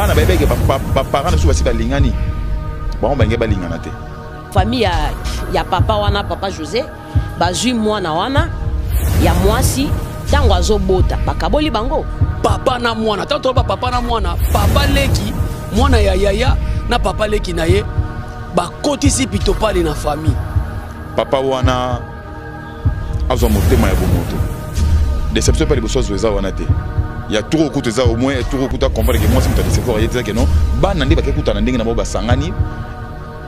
bana bébé parents sont aussi balingani bon ba ngeba lingana te famille ya papa wana papa José bazui mwana wana ya mwasi tango azobota bakaboli bango papa na mwana tanto ba papa na mwana papa leki mwana ya yaya na papa leki na ye bakotisi pito pale na famille papa wana azo motema ya bomoto déception pas les bossos zoza wana te ya tout okuta za au moins tout okuta comprendre que moi c'est muta déception ya dire que non ba nandi ba kekuta na ndenge na ba sangani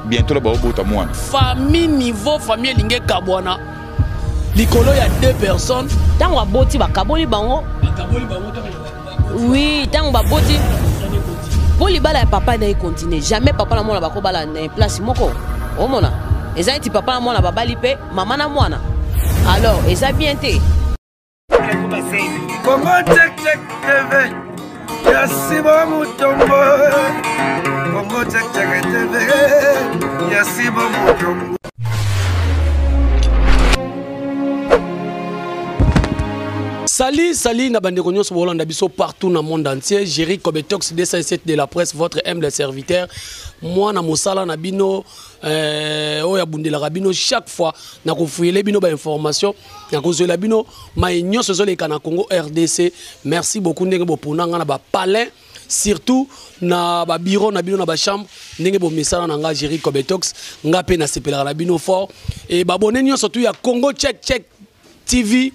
bientôt la ba obota mwana famille niveau famille linge kabwana likolo ya 2 personnes tango aboti bakaboli bango oui tango baboti poli bala ya papa na continue jamais papa na mwana bakobala na place moko omona eza ti papa na mwana babali pe mama na mwana alors eza bien te Congo check check TV Yasibo Mutombo Congo check check TV Yasibo Mutombo Salut, na bande nyonso bolanda biso partout dans le monde entier. Jerry Kobetox 207 de la presse, votre humble serviteur. Moi na mosala na bino oya bundela rabino chaque fois na kofuyele bino ba information na kozola bino ma nyonso zoleka na Congo RDC. Merci beaucoup ndenge bopona nga na ba palais surtout na ba bureau na bino na ba chambre ndenge bo misala na nga Jerry Kobetox nga pe na sepelaka na bino fort et ba bonne nyonso tout ya Congo check TV.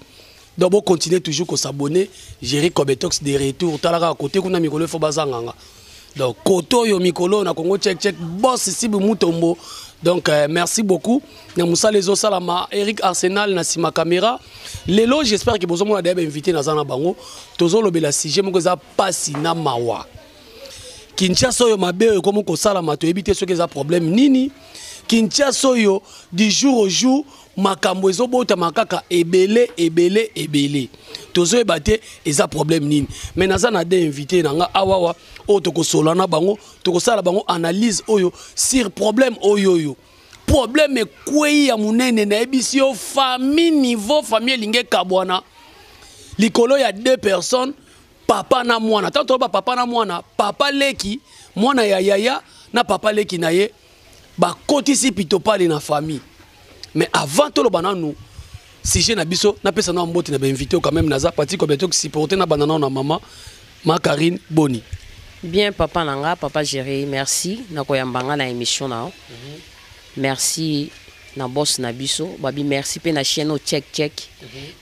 Donc, vous continuez toujours à s'abonner. Jerry Kobetox de retour. Talaka à côté, kuna mikolo faut bazanganga. Donc, koto yo mikolo na Congo check boss ici Mutombo. Donc, merci beaucoup. Na Moussa Lezo Salama, Eric Arsenal na sima caméra. Lelo, j'espère que vous avez invité na zana bango. Tozo lo bela sujet mo za pasi na mawa. Kinshasa yo mabe comme ko salama to éviter ce que za problème nini. Kinshasa yo du jour au jour makambo ezobota makaka ebele tozo ebate eza problème nini mais naza na de invité nanga awawa o to ko solana bango to ko sala bango analyse oyo sur problème oyo problème kwei ya munene na ebisio famille niveau famille linge kabwana likolo ya 2 personnes papa na mwana tanto ba papa na mwana papa leki mwana ya yaya na papa leki na ye ba kotisi pito pale na famille. Mais avant tout le banano, si j'ai nabiso, na pesa na mbote na ba invité quand même naza parti Kobetox si porter na banana na maman ma Karine Boni. Bien papa nanga, papa Jerry, merci na koyambanga na émission na. Merci na boss na biso, babi merci pe na chaîne check.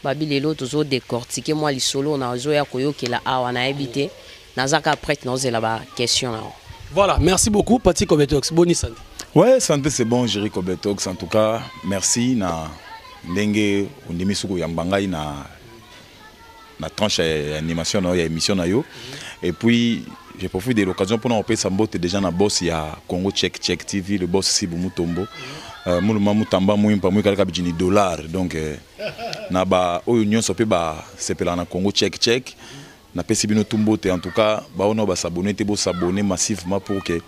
Babi lelo tozo décortiquer moi li solo na zo ya koyokela awa na habité. Nazaka prête na zela ba question na. Voilà, merci beaucoup parti Kobetox. Boni santé. Ouais, santé c'est bon, Jerry Kobetox. En tout cas, merci na ndenge ondimi suku yambangai na tranche animation na émission na yo. Et puis je profite de l'occasion pour nous appeler Sambote déjà na boss ya Congo check TV, le boss Sibu Mutombo. Mouluma Mutamba muimpa muikala bijini dollar. Donc na ba oyo nyonso pe ba sepela na Congo check. Na pesi bino tumbote en tout cas, ba ono ba s'abonner te bo s'abonner massivement pour que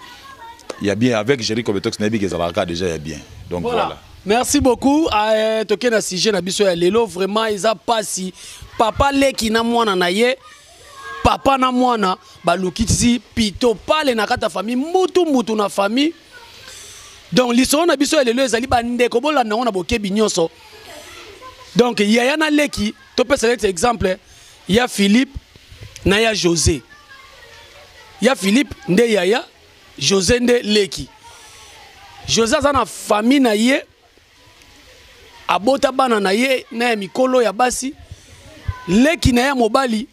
il y a bien avec Jerry Kobetox Nabi Gezalaka déjà il y a bien. Donc voilà. Merci beaucoup. Toké na sujet na biso ya lelo vraiment isa pasi papa leki na mwana na ye papa na mwana balukitisi pito pale na kata famille mutu na famille. Donc l'histoire na biso ya lelo ezali bandeko bolanda na bokebi nyonso. Donc yaya na leki to pesa cet exemple ya Philippe na ya José. Ya Philippe nde yaya José nde leki. José aza na famille na ye abota bana na ye na mikolo ya basi leki na ya mobali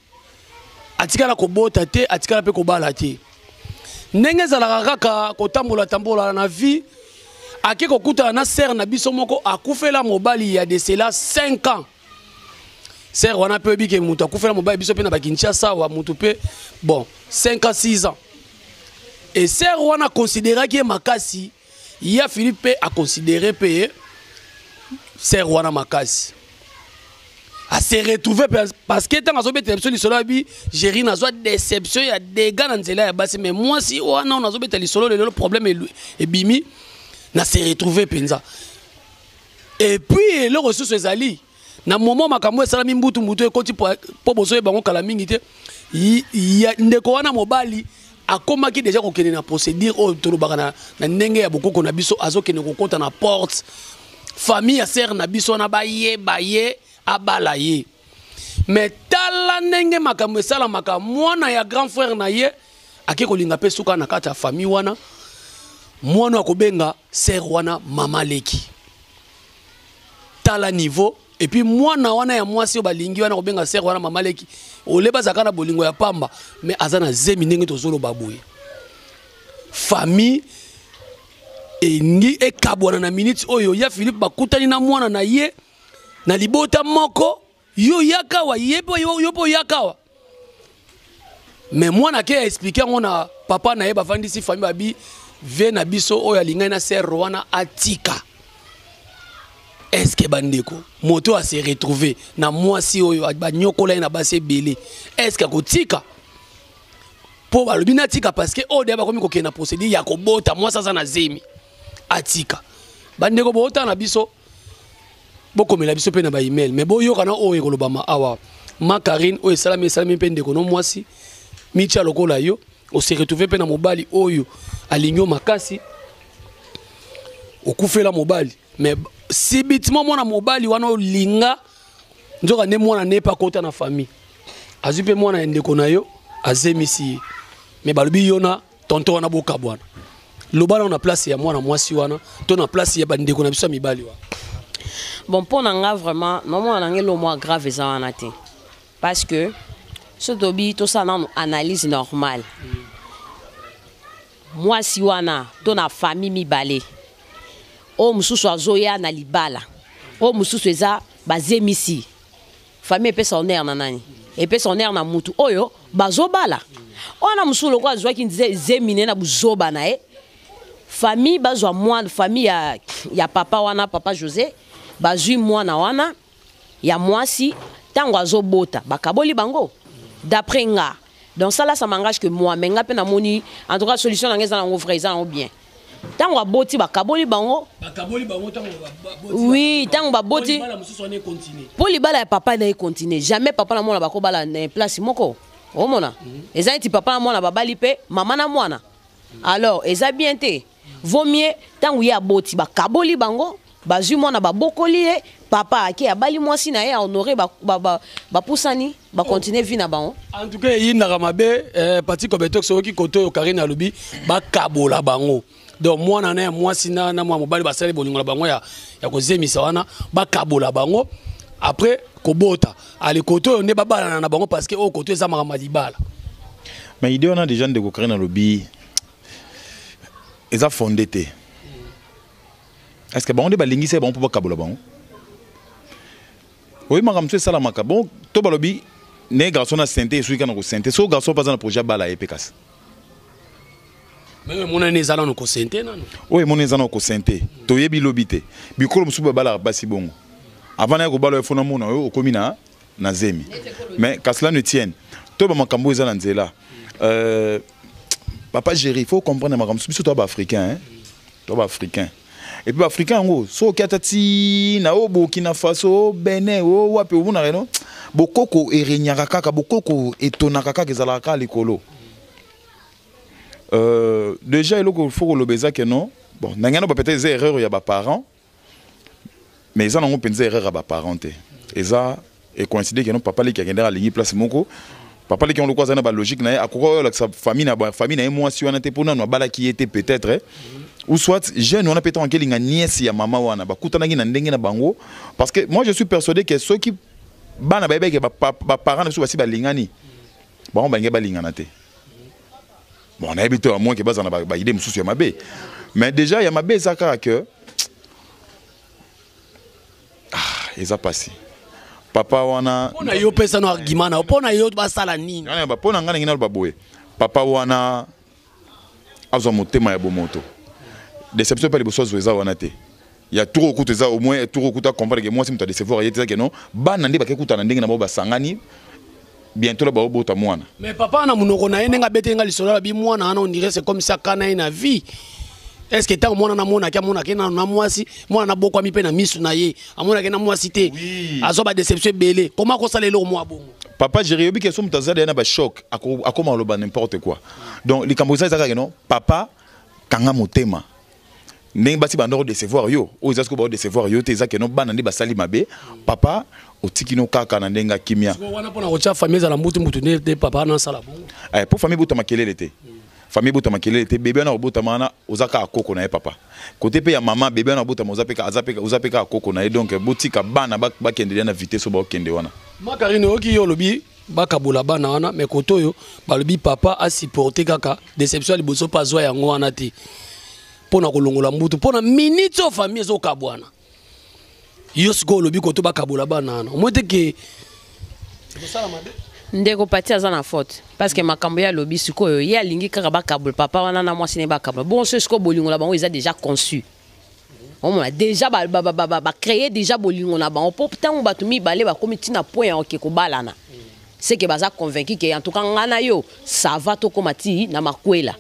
atikala kobota te atikala pe kobala te. Ndenge ezalaka kaka kotambola na vie ake kokuta na sœur na biso moko akufela mobali ya de cela 5 ans. Sœur wana pe bike mutu akufela mobali biso pe na Kinshasa wa mutu pe bon 5 ans 6 ans. Et sœur wana considéra que makasi ya Philippe a considéré payer sœur wana makasi a se retrouver parce que tant azobeta lisolo solo bi Jerry nazo déception ya dégâts na nzela ya basi mais moi si wana on azobeta lisolo le problème est bimi na se retrouver penza et puis le ressources ezali na moment makambo esalami mbutu ekoti po bozoye bango kala mingi te ya ndeko wana mobali akomaki déjà kokende na procédure oyo tolobaka na ndenge ya bokoko na biso azokende kokota na porte famille ya sœur na biso na bayeba ye abala ye mais tala ndenge makambo esalamaka mwana ya grand frère na ye ake kolinga mpe suka na kati ya famille wana mwana akobenga sœur wana mama leki tala niveau et puis mwana wana ya mwasi balingi wana kobenga sœur wana mama leki oleba zakana bolingo ya pamba mais azana zemi ndenge tozolo baboye famille engi ekabwana na minute oyo ya Philippe bakutani na mwana na ye na libota moko yo yakawa yepo yopo yakawa mais mwana ke expliquer ngona papa na ye bavandisi famille babi ve na biso oyo alingai na sœur wana atika. Est-ce que bandeko moto a se retrouver na mwasi oyo banyokola na base belé est-ce que kotika po balobina tika parce que o deba komi kokena procédure ya kobota mwasa za na zemi atika bandeko bota na biso bokomela biso pe na ba email mais boyo kana oyo kolobama awa Makarine oyo salami pe ndeko no mwasi micha lokola yo o se retrouver pe na mobali oyo alinyo makasi okufela mobali mais sibitement mwana mobali wana linga nzoka ne mwana ne pa kota na famille azupe mwana ndeko na yo azemisi mais balobi yona tonto wana boka bwana lobana na place ya mwana mwasi wana to na place ya bandeko na biso mibali wa bon pour nga vraiment non mwana ngelo moi grave za wana te parce que ce dobi to ça na analyse normale mwasi wana to na famille mibale o mususu azoya na libala o mususu eza bazemisi famille pesa honneur na nani et pesa honneur na mutu oyo bazobala ona musulo kwa zwa ki ndize zemine na buzoba na famille bazwa mwana famille ya papa wana papa José bazui mwana wana ya mwasi tango azobota bakaboli bango d'après nga donc ça là ça m'engage que moi menga pe na moni en tout cas solution na ngeza na ngo frère ça bien tango aboti bakaboli bango tango oui tango baboti poli bala ya papa na continue jamais papa na mwana bako bala na place moko omona ezati papa na mwana babali pe mama na mwana alors eza bien te vaut mieux tango ya boti bakaboli bango bazui mwana babokoli papa aki abali mwasi na ye honorer ba pusani ba continuer vie na bango en tout cas yinda kamabe parti Kobetox oki koto Karine alobi bakabola bango donc mwana na mwasi na mwa mobali basali bolingo la bango ya kozemisa wana bakabola bango après kobota ali koto ne babala na bango parce que o koto eza makama libala mais idée on a déjà de Karine alobi eza fondé te est-ce que bango de balingi c'est bon pour bakabola bango oui makam tu sala makabo to balobi ne garçon na santé celui qui na ko santé so garçon pas dans projet bala epekas. Mais mon année zala no ko santé non. Oui mon année zala no ko santé to yebi lobité bikolo musuba bala basi bongo avant na ko bala fona mona o komina na zemi mais qu'à cela ne tienne to ba makambo ezala nzela papa Géry il faut comprendre makambo biso to ba africain hein to ba africain et puis africain ngo so kiatati na o Burkina Faso Benin o wapi o mona reno bokoko erenyaka kaka bokoko etonaka kaka ezalaka likolo déjà il faut le beza que non bon nangana peut-être des erreurs ya ba parents mais ils en ont pensé erreur à ba parents et ça et coïncider que non papa li qui a gagné à ligne place moko papa li qui on le croise na ba logique na akoko la sa famille na moi si on était pour na bala qui était peut-être ou soit jeune on a peut-être en kelinga nièce ya maman wana ba kutana na ndenge na bango parce que moi je suis persuadé que ceux qui bana bébé que ba parents ne sont pas si ba lingani bon ba ngeba lingana te. Bon, on a habité à moins que bas en a idée monsieur Yamabé. Mais déjà Yamabé ça que ils a passé. Papa wana on a yo pesa no argument na pona yo basala nini. Non ba pona ngana ngina ba boye. Papa wana azo motema ya bomoto. Déception pas les choses eza wana te. Il y a tout recoute ça au moins tout recoute à comprendre que moi si m'ta décevoir yete que non ba nande ba kekuta na ndenge na ba sangani. Bientôt là ba bota mwana mais papa na munoko na yenga betenga lisolo la bi mwana ana on dirait c'est comme ça kana ina vie est-ce que tant mwana na mona kia mona kena na mwasi mwana na bokwa mi pe na misu na ye amona kena mwasi te azoba déception belé comment ko salelo mo abongo papa Jerry obi ke so mutazada na ba choc akoma loba n'importe quoi donc les camboisa ça non papa kanga motema ndenge basi bandoro décevoir yo o ezako ba décevoir yo te ezake no bana ndi basali mabe papa otiki no kaka na ndenga kimia wana pona ko cha famille za la mutu ne papa na sala bongo pour famille buta makelele te famille buta makelele te bébé na buta mana ozaka akoko na ye papa côté pe ya maman bébé na buta mozapeka azapeka akoko na ye donc botika bana ba kende na vitesse so ba kende wana Makarine oki yo lobi bakabola bana wana mais koto yo balobi papa a supporter kaka déception liboso pa zwa yango wana te pona kolongola mbutu pona minute o famille zo kabwana yo siko lobi koto bakabola bana wana omote ke ndeko pati aza na faute parce que makambo ya lobi sikoyo ya lingi kaka bakabola papa wana na mwasi ne bakabola bon ce siko bolingo la bango ils a déjà conçu on a déjà créé déjà bolingo na bango pour tant ba tumi balé ba komiti na point ok ko balana c'est que baza convaincu que en tout cas ngana yo ça va to komati na makwela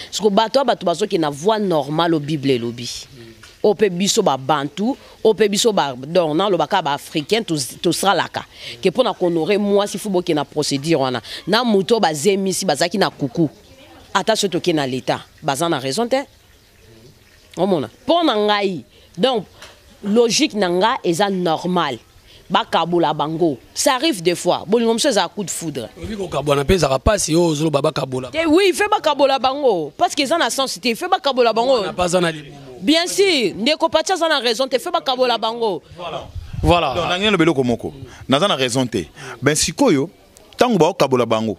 siko bato bazo ki na voix normale au bible lobi au pe biso ba bantu au pe biso ba dans le baka ba africain tout sera laka que pour na honorer moi si faut boki na procédure wana na muto ba zemisi bazaki na kuku ata soto ki na l'état baza na raison te omona pour na ngai donc logique nanga eza normal bakabola bango ça arrive des fois bolingo mse za coup de foudre oui ko kabona pesa ka passe yo zolo baba kabola oui fait bakabola bango parce que ça na sensité fait bakabola bango na pas na bien sûr ndeko patia ça na raison te fait bakabola bango voilà donc nangena lobelo komoko naza na raison te ben sikoyo tango ba kabola bango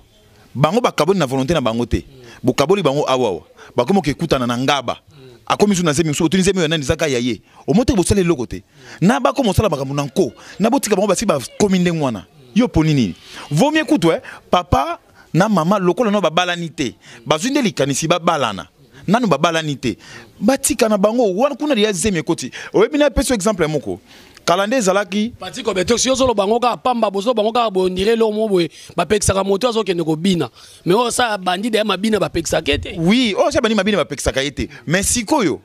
bakaboli na volonté na bango te bokaboli bango awawa bakomo ke kutana na ngaba akomi suna zemi so tunise mi nani zaka yaye omote bo sale lokote na ba ko mosala bakamu nanko na botika bango basi ba komi ndengwana yo ponini vaut mieux kutwe papa na mama lokola no babalani te bazwinde likanisi babalana nanu babalani te batika na bango wana kuna ya zemi koti oyebi na peso exemple moko kalande zalaki pati ko beto sio solo bango ka pamba bozo bango ka bondire lo mo boye ba pekisa moto azo kende ko bina mais o sa bandi de mabina ba pekisa kete oui o sa bandi mabina ba pekisa kete mais sikoyo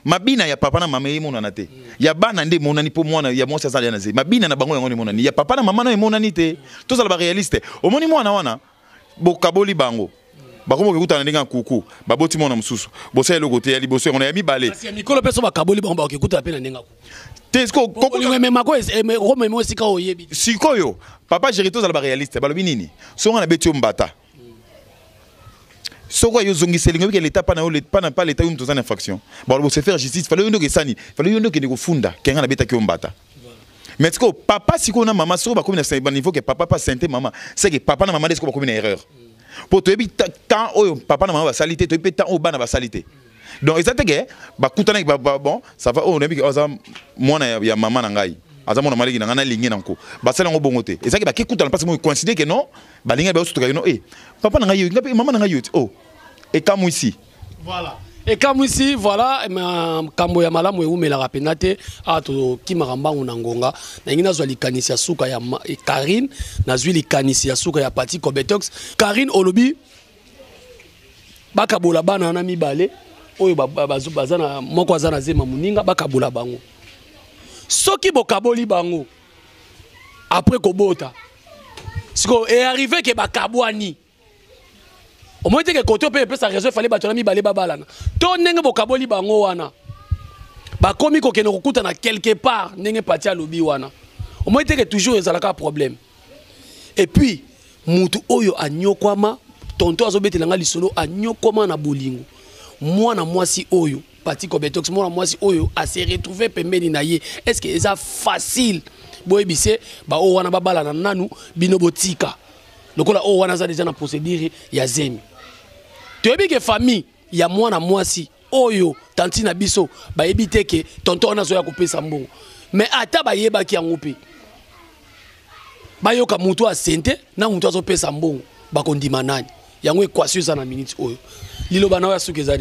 mabina ya papa na mama yemo na te ya bana nde monani po mwana ya mwasi azali na ze mabina na bango yango ni monani ya papa na mama na monani te to za ba réaliste o moni mwana wana bokaboli bango bakomo ke kutana ndinga kuku baboti mona mususu bosa eloko te ya liboso ngona ya mibale parce que mikolo peso bakaboli bango ba ke kutana pe na ndinga Tesko koko me mako rome mo sika oyebi sikoyo papa Jerito za ba réaliste balobi nini songa na betio mbata soko yo zongiseli ngobi ke l'état pas l'état yo mtozana infraction bon se faire justice fallait yondo ke sani fallait yondo ke kufunda kenga na beta ki mbata mais siko papa siko na mama soko ba komi na niveau que papa pas santé maman c'est que papa na maman siko ba komi na erreur pour to ebi temps oyo papa na maman ba salité to ebi temps o bana ba salité donc ezate ke ba kutana bon ça va on ebi ke oza mwana ya maman na ngai aza mwana maliki na ngana lingi na nko ba sala ngo bongo te ezaki ba ke kutana parce que moi considérer que non ba linga ba osutuka no papa na ngai ngapi maman na ngai oh et comme ici voilà et comme ici voilà kambo ya malamu eumela rapenate ato kimarambangu na ngonga na ngina zwa likanisi ya suka ya Karine na zwi likanisi ya suka ya Pati Kobetox Karine olobi bakabola bana na mibale oyo bazana moko azana zema muninga bakabola bango soki bokaboli bango après kobota siko est arrivé que bakabwani au moins que côté peut sa raison fallait batona mibale babalana to ndenge bokaboli bango wana bakomi ko keno kokuta na quelque part ndenge Pati alobi wana au moins que toujours ezalaka problème et puis mutu oyo anyokwama tonto azobetela nga lisolo anyokwama na bolingo mwana mwasi oyo Pati Kobetox mwana mwasi oyo a se retrouver pembeni na ye est-ce que eza facile boyebise ba o wana babala na nanu bino botika lokola o wana za déjà na procédure ya zemi toyebi ke famille ya mwana mwasi oyo tanti na biso ba yebite ke tonto wana zo ya kopesa mbongo mais ata ba yeba ki yango pe ba yoka mutu a sente na mutu azo pesa mbongo ba kondima nani yango équation za na minute oyo lilo bana ya suke za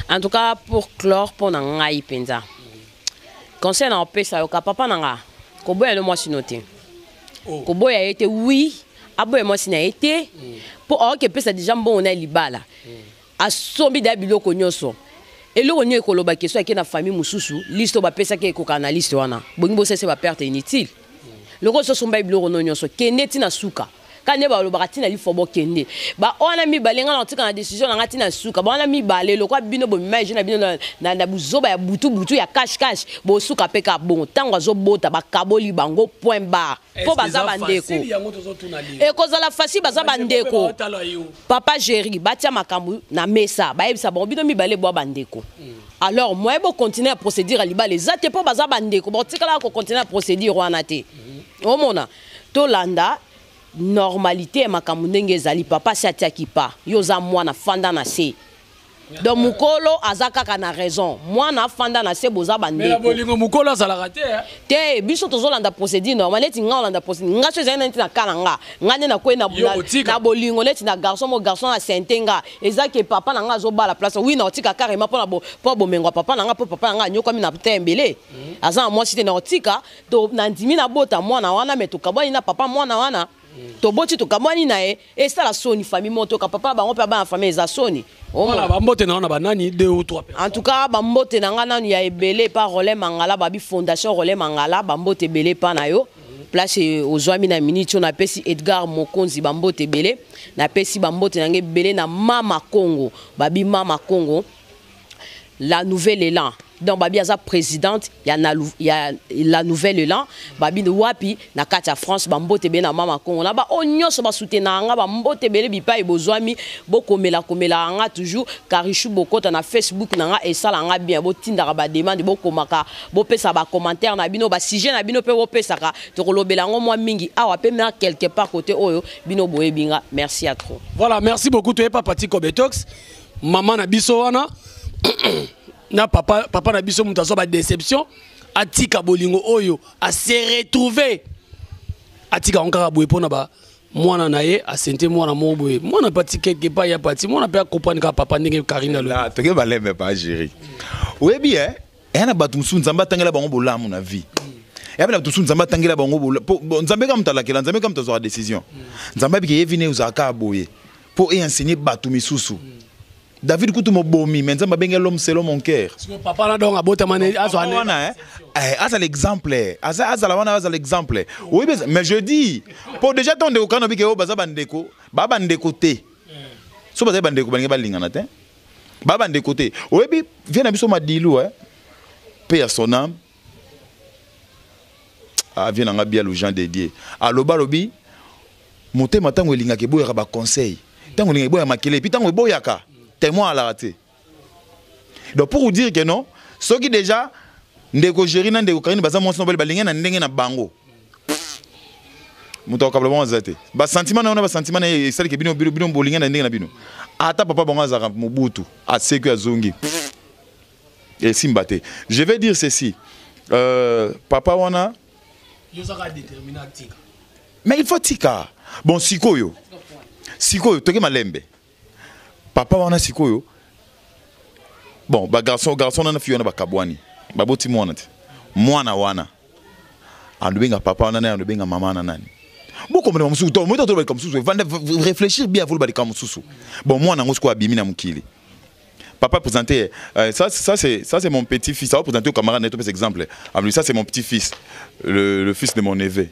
en tout cas pour clore pour na ngai penza conseil na pesa yo ka papa nanga ko boya le mwasi noté ko boya été oui aboye mwasi na été pour que pesa déjà bon na libala asombi da biloko nyoso eloko nyo ekoloba keso ake na famille mususu liste ba pesa ke ko kanaliste wana bongi bo sese ba perte inutile loko so somba biloko no nyoso keneti na suka quand ne ba lo ba tina li fo bo kende ba ona mi balenga na tika na décision na ngati na suka ba ona mi balé lo kwa bino bo imagine na bino na buzoba ya butu ya cash bo suka peka bon tango zo bota ba kaboli bango point bar po baza bandeko e kozala facile baza bandeko papa Jerry batia makambu na mesa ba yebisa bon bino mi balé bo bandeko alors moi bo continuer à procéder à liba les até po baza bandeko bo tikala ko continuer à procéder wana te o mona to landa normalité makambu ndenge ezali papa si atiaki pa yoza mwana fanda na se donc mukolo azaka na raison mwana fanda na se boza bandeko mais la bolingo mukolo azala raté te biso tozolanda procédure normal neti nga olanda procédure nga so ezali neti na kala nga na kwena na bolingo neti na garçon na sentenga ezaki papa na nga azobala place oui na otika carrément po bomengo papa na nga po papa na nga nyokomi na tembele aza moi cité na otika to na ndimi na bota mwana wana metukabwani na papa mwana wana to boti to kamwani na e ça la soni famille moto ka papa bango pe ba famille za soni voilà ba mbote na banani 2 ou 3 en tout cas ba mbote na nga nanu ya ebele pa Rolé Mangala ba bi fondation Rolé Mangala ba mbote ebele pa na yo place ozwami na minute on apesi Edgar Mokonzi ba mbote ebele na pesi ba mbote na ebele na Mama Congo ba bi Mama Congo la nouvelle élan donc babi aza présidente ya la nouvelle élan babi wapi na kati France bambote be na Mama Congo na ba onyoso ba soutenir nga bambote bele bipa e bozwami bokomela nga toujours Karichou bokota na Facebook na nga esala nga bien botinda ba demande bokomaka bopesa ba commentaire na bino ba sujet na bino pe bopesaka to kolobela ngo mwa mingi awa pe na quelque part côté oyo bino boye binga merci à trop voilà merci beaucoup to papa Tiko Betox maman na biso wana na papa na biso mutazo ba déception atika bolingo oyo a se retrouver atika onkara boye pona ba mwana na ye asente mwana moboye mwana pati quelque part ya pati mwana pe comprendre ka papa ndenge Karina là to ke balembe pas gérer oui bien yana batu musu nzamba tangela bango bolamu na vie ya bana tusu nzamba tangela bango nzambe ka mutalakela nzambe ka mutazo décision nzamba bi ke yevine uzaka boye pour enseigner batu misusu David Koutou Mobomi, maintenant ma benga l'homme selon mon cœur. Papa là donc abota mané azwana à l'exemple, à l'exemple. Oui mais je dis pour déjà ton de okano bi ke o baza bandeko, ba bandeko te. So baza bandeko balinga balingana te. Ba bandeko te. Oui bi vient na biso madilu paix à son âme. Ah vient nga bien le gens dédié. Aloba lobi motema tango elinga ke boya ba conseil. Tango linga boya makele puis tango boyaka. Témoin à la raté. Donc pour vous dire que non, ceux qui déjà ndeko Jerry na ndeko Karine baza monsi nobel balinga na ndenge na bango. Muto kablement zate. Ba sentiment na ba sentiment na esali ke bino bolinga na ndenge na bino. Ata papa bonga za Mobutu a seku ya zongi. Et simbate. Je vais dire ceci. Papa wana yosaka déterminé tika. Mais il faut tika. Bon sikoyo. Sikoyo toke malembe. Papa wana sikoyo bon ba garçon na fille na bakabwani baboti mwana wana andubenga papa wana na andubenga mama na nani boko mwana mususu to moto to comme susu réfléchir bien vous le comme susu bon mwana ngosko abimi na mukili papa présenté ça c'est mon petit fils ça va présenter au camarade neto par exemple ça c'est mon petit fils le fils de mon neveu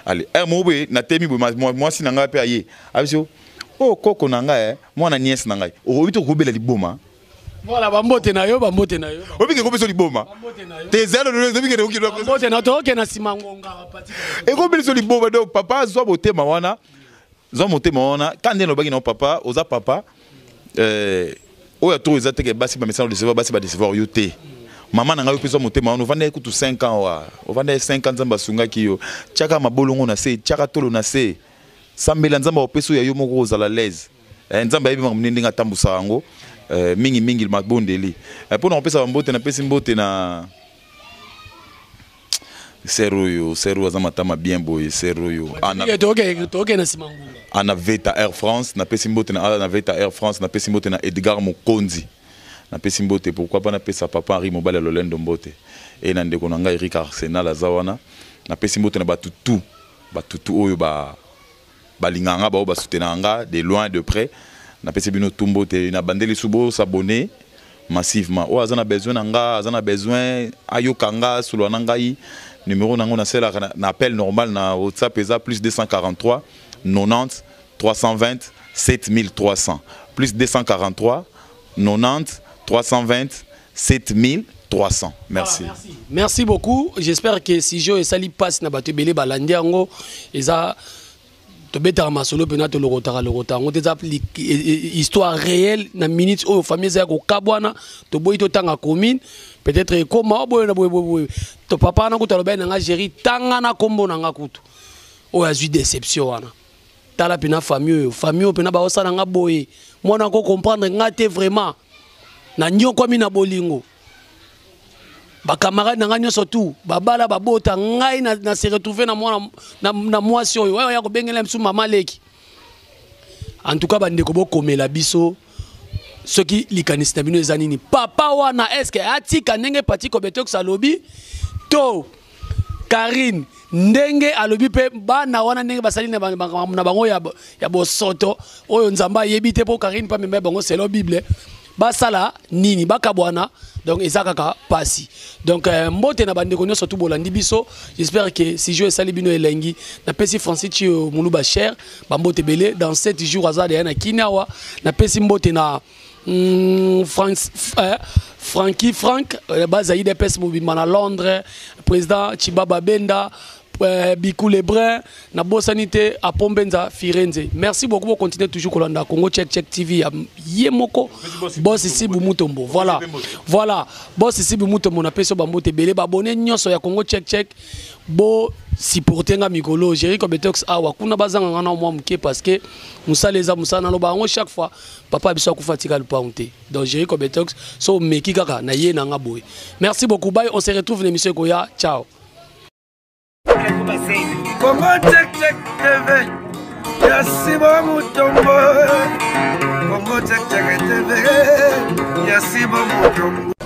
allez mobe na temi moi si nanga pe aye abisio oh koko nanga mwana nièce nanga o bito kobela liboma voilà bambote na yo obi ke kobeso liboma te zelo no zebi ke oki bambote na to ke na simangonga pati e kobeso liboma do papa zo botema wana zo motema wana kande no bagi na papa oza papa oya to ezate ke basi ba message de recevoir basi ba recevoir yo te maman nanga yo peso motema wana vanda ekutu 5 ans wa vanda 5 ans nzamba sunga kiyo chaka mabolongo na se chaka tolo na se sambela nzamba opeso ya yo moko ozala l'aise nzamba yebi mnindi nga tambusa yango mingi mabondeli pour na opesa mbote na pesi mbote na seroyo azama tama bien boy seroyo toke na simangunga ana Veta Air France na pesi mbote na Veta Air France na pesi mbote na Edgar Mokonzi na pesi mbote pourquoi pas na pesa papa Henri Mobale Lolendo mbote et na ndeko na nga Eric Arsenal azawana na pesi mbote na batutu oyo balinganga ba soutenanga de loin de près na pesi bino tumbo te na bandeli subo s'abonner massivement o azana besoin nanga azana besoin ayokanga solo nanga numéro nango na sela na appel normal na WhatsApp eza plus 243 90 320 7300 plus 243 90 320 7300. Merci. Ah, merci beaucoup. J'espère que si je sali passe na bato belé balandi yango eza to beta masolo pena to le retard on te applique histoire réelle na minutes au famille za ko kabwana to boy to tanga commune peut-être comment boy na boy to papa na ko to ben nga géri tanga na kombo na nga kutu o a eu déception wana tala pena famille pena ba osala nga boy mona ko comprendre nga te vraiment na nyoko mi na bolingo ba camarade na nganyo surtout babala babota ngai na se retrouver na moi na mwasi oyo ya ko bengela msu mama leki en tout cas bande ko bokomela biso ce qui likanisi bino ezani ni papa wana est-ce que atika ndenge pati ko betok salobi to Karine ndenge alobi pe bana wana ndenge basali na bango ya bosoto oyo nzamba yebite po Karine pa memba bango c'est la Bible basala nini bakabwana donc ezakaka pasi donc mbote na bande konyo surtout bolandi biso j'espère que si je sali bino elengi na pesi Francis Chi Muluba cher ba mbote belé dans 7 jours azade na kinawa na pesi mbote na Frankie Frank bazaï de pesi mobima na Londres président Chibaba Benda Bikou Lebrun na Bosanité à Pombenza Firenze. Merci beaucoup pour continuer toujours Kolanda Congo Check TV Yemoko boss ici Bumutombo. Voilà boss ici Bumutombo na peso bambote belé babone nyonso ya Congo Check bo supporter nga mikolo Jerry Kobetox awa kuna bazanga ngana mwa muke parce que musaleza musana lo bango chaque fois papa biso akufatika le paunté. Donc Jerry Kobetox so meki kaka na ye na nga boy. Merci beaucoup bye, on se retrouve l'émission Koya. Ciao. Congo Check TV, Yasibo Mutombo. Congo Check TV, Yasibo Mutombo.